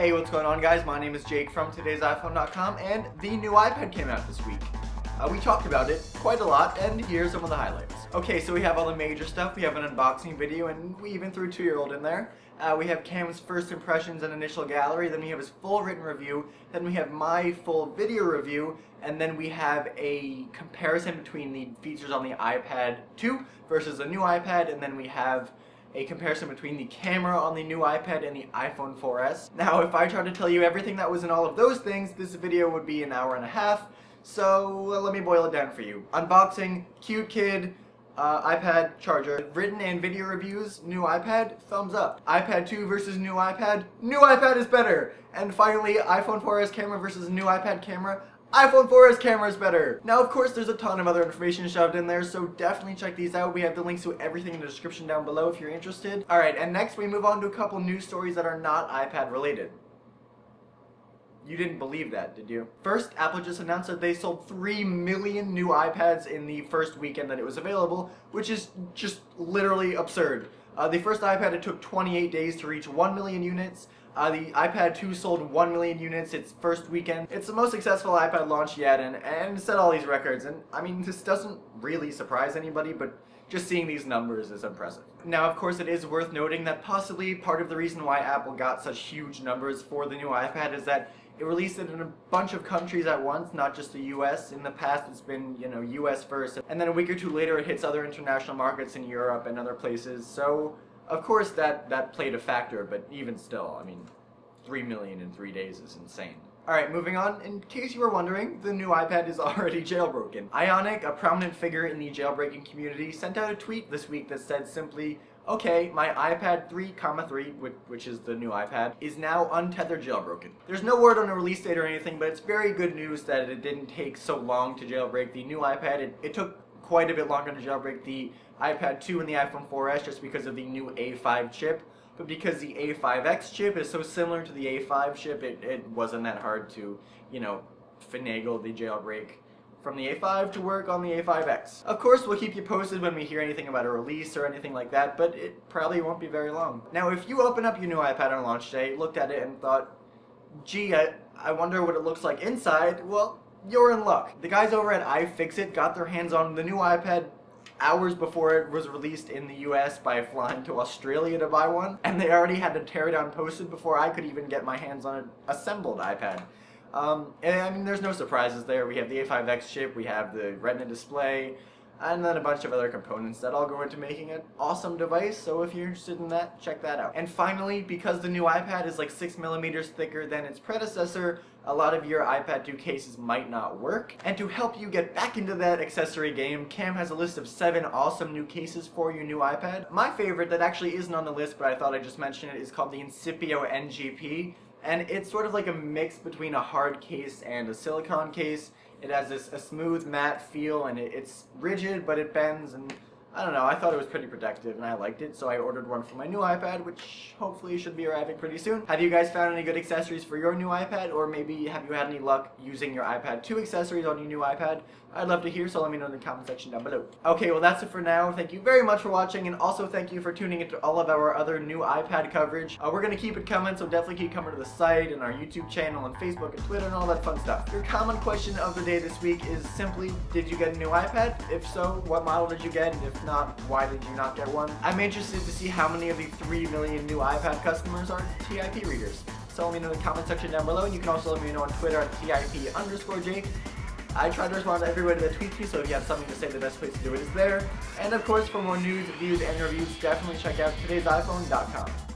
Hey, what's going on, guys? My name is Jake from TodaysiPhone.com, and the new iPad came out this week. We talked about it quite a lot, and here's some of the highlights. Okay, so we have all the major stuff. We have an unboxing video, and we even threw 2-year-old in there. We have Cam's first impressions and initial gallery, then we have his full written review, then we have my full video review, and then we have a comparison between the features on the iPad 2 versus the new iPad, and then we have a comparison between the camera on the new iPad and the iPhone 4S. Now, if I tried to tell you everything that was in all of those things, this video would be an hour and a half, so let me boil it down for you. Unboxing, cute kid, iPad charger, written and video reviews, new iPad, thumbs up. iPad 2 versus new iPad is better. And finally, iPhone 4S camera versus new iPad camera, iPhone 4S camera is better. Now, of course, there's a ton of other information shoved in there, so definitely check these out. We have the links to everything in the description down below if you're interested. Alright, and next we move on to a couple news stories that are not iPad related. You didn't believe that, did you? First, Apple just announced that they sold 3 million new iPads in the first weekend that it was available, which is just literally absurd. The first iPad, it took 28 days to reach 1 million units. The iPad 2 sold 1 million units its first weekend. It's the most successful iPad launch yet, and set all these records. And I mean, this doesn't really surprise anybody, but just seeing these numbers is impressive. Now, of course, it is worth noting that possibly part of the reason why Apple got such huge numbers for the new iPad is that it released it in a bunch of countries at once, not just the US. In the past, it's been, US first, and then a week or two later, it hits other international markets in Europe and other places. So, of course, that played a factor, but even still, I mean, 3 million in 3 days is insane. Alright, moving on. In case you were wondering, the new iPad is already jailbroken. Ionic, a prominent figure in the jailbreaking community, sent out a tweet this week that said simply, "Okay, my iPad 3,3, which is the new iPad, is now untethered jailbroken." There's no word on a release date or anything, but it's very good news that it didn't take so long to jailbreak the new iPad. It took quite a bit longer to jailbreak the iPad 2 and the iPhone 4S just because of the new A5 chip. But because the A5X chip is so similar to the A5 chip, it wasn't that hard to, finagle the jailbreak from the A5 to work on the A5X. Of course, we'll keep you posted when we hear anything about a release or anything like that, but it probably won't be very long. Now, if you open up your new iPad on launch day, looked at it and thought, gee, I wonder what it looks like inside, well, you're in luck. The guys over at iFixit got their hands on the new iPad hours before it was released in the US by flying to Australia to buy one, and they already had to tear it down posted before I could even get my hands on an assembled iPad. And I mean, there's no surprises there. We have the A5X chip, we have the Retina display, and then a bunch of other components that all go into making an awesome device, so if you're interested in that, check that out. And finally, because the new iPad is like 6 millimeters thicker than its predecessor, a lot of your iPad 2 cases might not work. And to help you get back into that accessory game, Cam has a list of 7 awesome new cases for your new iPad. My favorite, that actually isn't on the list, but I thought I'd just mention it, is called the Incipio NGP. And it's sort of like a mix between a hard case and a silicone case. It has a smooth, matte feel, and it's rigid, but it bends, and I don't know, I thought it was pretty protective, and I liked it, so I ordered one for my new iPad, which hopefully should be arriving pretty soon. Have you guys found any good accessories for your new iPad, or maybe have you had any luck using your iPad 2 accessories on your new iPad? I'd love to hear, so let me know in the comment section down below. Okay, well that's it for now. Thank you very much for watching, and also thank you for tuning into all of our other new iPad coverage. We're going to keep it coming, so definitely keep coming to the site and our YouTube channel and Facebook and Twitter and all that fun stuff. Your common question of the day this week is simply, did you get a new iPad? If so, what model did you get? And if not, why did you not get one? I'm interested to see how many of the 3 million new iPad customers are TIP readers. So let me know in the comment section down below, and you can also let me know on Twitter at TIP_Jake. I try to respond to everybody that tweets me, so if you have something to say, the best place to do it is there. And of course, for more news, views, and reviews, definitely check out TodaysiPhone.com.